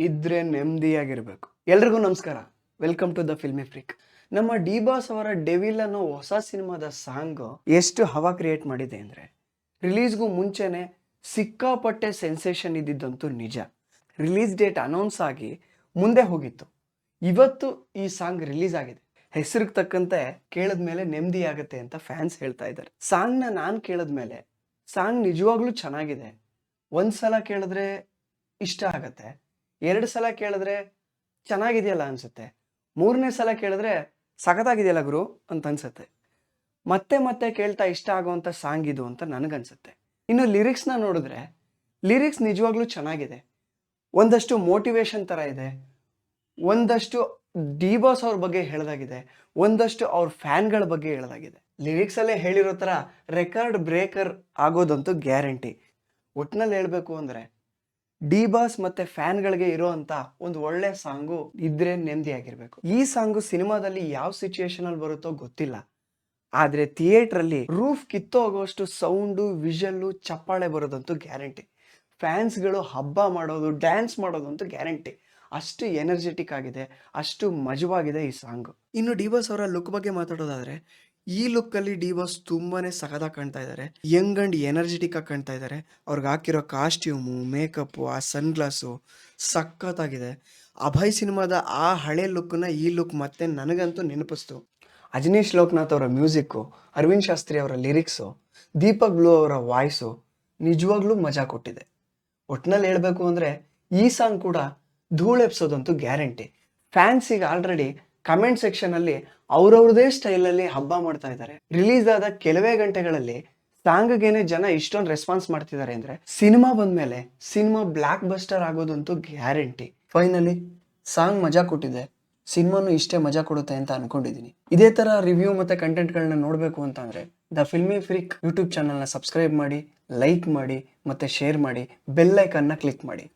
ಇದ್ರೆ ನೆಮ್ಮದಿಯಾಗಿರ್ಬೇಕು. ಎಲ್ರಿಗೂ ನಮಸ್ಕಾರ. Welcome to the filmy freak. ನಮ್ಮ ಡಿ ಬಾಸ್ ಅವರ ಡೆವಿಲ್ ಅನ್ನೋ ಹೊಸ ಸಿನಿಮಾದ ಸಾಂಗ್ ಎಷ್ಟು ಹವಾ ಕ್ರಿಯೇಟ್ ಮಾಡಿದೆ ಅಂದರೆ, ರಿಲೀಸ್ಗೂ ಮುಂಚೆನೆ ಸಿಕ್ಕಾಪಟ್ಟೆ ಸೆನ್ಸೇಷನ್ ಇದ್ದಿದ್ದಂತೂ ನಿಜ. ರಿಲೀಸ್ ಡೇಟ್ ಅನೌನ್ಸ್ ಆಗಿ ಮುಂದೆ ಹೋಗಿತ್ತು. ಇವತ್ತು ಈ ಸಾಂಗ್ ರಿಲೀಸ್ ಆಗಿದೆ. ಹೆಸರಿಗೆ ತಕ್ಕಂತೆ ಕೇಳಿದ್ಮೇಲೆ ನೆಮ್ಮದಿ ಆಗುತ್ತೆ ಅಂತ ಫ್ಯಾನ್ಸ್ ಹೇಳ್ತಾ ಇದ್ದಾರೆ. ಸಾಂಗ್ನ ನಾನು ಕೇಳಿದ್ಮೇಲೆ ಸಾಂಗ್ ನಿಜವಾಗ್ಲೂ ಚೆನ್ನಾಗಿದೆ. ಒಂದ್ಸಲ ಕೇಳಿದ್ರೆ ಇಷ್ಟ ಆಗತ್ತೆ, 2 ಸಲ ಕೇಳಿದ್ರೆ ಚೆನ್ನಾಗಿದೆಯಲ್ಲ ಅನ್ಸುತ್ತೆ, 3ನೇ ಸಲ ಕೇಳಿದ್ರೆ ಸಖತ್ತಾಗಿದೆಯಲ್ಲ ಗುರು ಅಂತ ಅನ್ಸುತ್ತೆ. ಮತ್ತೆ ಮತ್ತೆ ಕೇಳ್ತಾ ಇಷ್ಟ ಆಗುವಂಥ ಸಾಂಗ್ ಇದು ಅಂತ ನನಗನ್ಸುತ್ತೆ. ಇನ್ನು ಲಿರಿಕ್ಸ್ನ ನೋಡಿದ್ರೆ ಲಿರಿಕ್ಸ್ ನಿಜವಾಗ್ಲೂ ಚೆನ್ನಾಗಿದೆ. ಒಂದಷ್ಟು ಮೋಟಿವೇಶನ್ ಥರ ಇದೆ, ಒಂದಷ್ಟು ಡಿ ಬಾಸ್ ಅವ್ರ ಬಗ್ಗೆ ಹೇಳ್ದಾಗಿದೆ, ಒಂದಷ್ಟು ಅವ್ರ ಫ್ಯಾನ್ಗಳ ಬಗ್ಗೆ ಹೇಳ್ದಾಗಿದೆ. ಲಿರಿಕ್ಸಲ್ಲೇ ಹೇಳಿರೋ ಥರ ರೆಕಾರ್ಡ್ ಬ್ರೇಕರ್ ಆಗೋದಂತೂ ಗ್ಯಾರಂಟಿ. ಒಟ್ಟಿನಲ್ಲಿ ಹೇಳಬೇಕು ಅಂದರೆ ಡಿ ಬಾಸ್ ಮತ್ತೆ ಫ್ಯಾನ್ಗಳಿಗೆ ಇರೋ ಅಂತ ಒಂದು ಒಳ್ಳೆ ಸಾಂಗು ಇದ್ರೆ ನೆಮ್ಮದಿಯಾಗಿರ್ಬೇಕು. ಈ ಸಾಂಗು ಸಿನಿಮಾದಲ್ಲಿ ಯಾವ ಸಿಚುಯೇಷನ್ ಅಲ್ಲಿ ಬರುತ್ತೋ ಗೊತ್ತಿಲ್ಲ, ಆದ್ರೆ ಥಿಯೇಟ್ರಲ್ಲಿ ರೂಫ್ ಕಿತ್ತೋಗೋಷ್ಟು ಸೌಂಡು, ವಿಷಲ್ಲು, ಚಪ್ಪಾಳೆ ಬರೋದಂತೂ ಗ್ಯಾರಂಟಿ. ಫ್ಯಾನ್ಸ್ಗಳು ಹಬ್ಬ ಮಾಡೋದು, ಡ್ಯಾನ್ಸ್ ಮಾಡೋದಂತೂ ಗ್ಯಾರಂಟಿ. ಅಷ್ಟು ಎನರ್ಜೆಟಿಕ್ ಆಗಿದೆ, ಅಷ್ಟು ಮಜವಾಗಿದೆ ಈ ಸಾಂಗು. ಇನ್ನು ಡಿ ಬಾಸ್ ಅವರ ಲುಕ್ ಬಗ್ಗೆ ಮಾತಾಡೋದಾದ್ರೆ, ಈ ಲುಕ್ಕಲ್ಲಿ ಡಿ ಬಾಸ್ ತುಂಬಾನೇ ಸಖತ್ತಾಗಿ ಕಾಣ್ತಾ ಇದ್ದಾರೆ. ಯಂಗ್ ಅಂಡ್ ಎನರ್ಜೆಟಿಕ್ ಆಗಿ ಕಾಣ್ತಾ ಇದ್ದಾರೆ. ಅವ್ರಿಗೆ ಹಾಕಿರೋ ಕಾಸ್ಟ್ಯೂಮು, ಮೇಕಪ್ಪು, ಆ ಸನ್ ಗ್ಲಾಸು ಸಖತ್ತಾಗಿದೆ. ಅಭಯ್ ಸಿನಿಮಾದ ಆ ಹಳೆ ಲುಕ್ನ ಈ ಲುಕ್ ಮತ್ತೆ ನನಗಂತೂ ನೆನಪಿಸ್ತು. ಅಜನೀಶ್ ಲೋಕನಾಥ್ ಅವರ ಮ್ಯೂಸಿಕ್ಕು, ಅರವಿಂದ್ ಶಾಸ್ತ್ರಿ ಅವರ ಲಿರಿಕ್ಸು, ದೀಪಕ್ ಬ್ಲೂ ಅವರ ವಾಯ್ಸು ನಿಜವಾಗ್ಲೂ ಮಜಾ ಕೊಟ್ಟಿದೆ. ಒಟ್ಟಿನಲ್ಲಿ ಹೇಳಬೇಕು ಅಂದರೆ ಈ ಸಾಂಗ್ ಕೂಡ ಧೂಳೆಪ್ಸೋದಂತೂ ಗ್ಯಾರಂಟಿ. ಫ್ಯಾನ್ಸ್ ಈಗ ಆಲ್ರೆಡಿ ಕಮೆಂಟ್ ಸೆಕ್ಷನಲ್ಲಿ ಅವ್ರವ್ರದೇ ಸ್ಟೈಲಲ್ಲಿ ಹಬ್ಬ ಮಾಡ್ತಾ ಇದ್ದಾರೆ. ರಿಲೀಸ್ ಆದ ಕೆಲವೇ ಗಂಟೆಗಳಲ್ಲಿ ಸಾಂಗ್ಗೇನೆ ಜನ ಇಷ್ಟೊಂದು ರೆಸ್ಪಾನ್ಸ್ ಮಾಡ್ತಿದ್ದಾರೆ ಅಂದರೆ ಸಿನಿಮಾ ಬಂದಮೇಲೆ ಸಿನಿಮಾ ಬ್ಲಾಕ್ ಬಸ್ಟರ್ ಆಗೋದಂತೂ ಗ್ಯಾರಂಟಿ. ಫೈನಲಿ ಸಾಂಗ್ ಮಜಾ ಕೊಟ್ಟಿದೆ, ಸಿನಿಮಾನು ಇಷ್ಟೇ ಮಜಾ ಕೊಡುತ್ತೆ ಅಂತ ಅನ್ಕೊಂಡಿದ್ದೀನಿ. ಇದೇ ಥರ ರಿವ್ಯೂ ಮತ್ತು ಕಂಟೆಂಟ್ಗಳನ್ನ ನೋಡಬೇಕು ಅಂತಂದರೆ ದ ಫಿಲ್ಮಿ ಫ್ರೀಕ್ ಯೂಟ್ಯೂಬ್ ಚಾನಲ್ನ ಸಬ್ಸ್ಕ್ರೈಬ್ ಮಾಡಿ, ಲೈಕ್ ಮಾಡಿ ಮತ್ತು ಶೇರ್ ಮಾಡಿ, ಬೆಲ್ ಐಕನ್ನ ಕ್ಲಿಕ್ ಮಾಡಿ.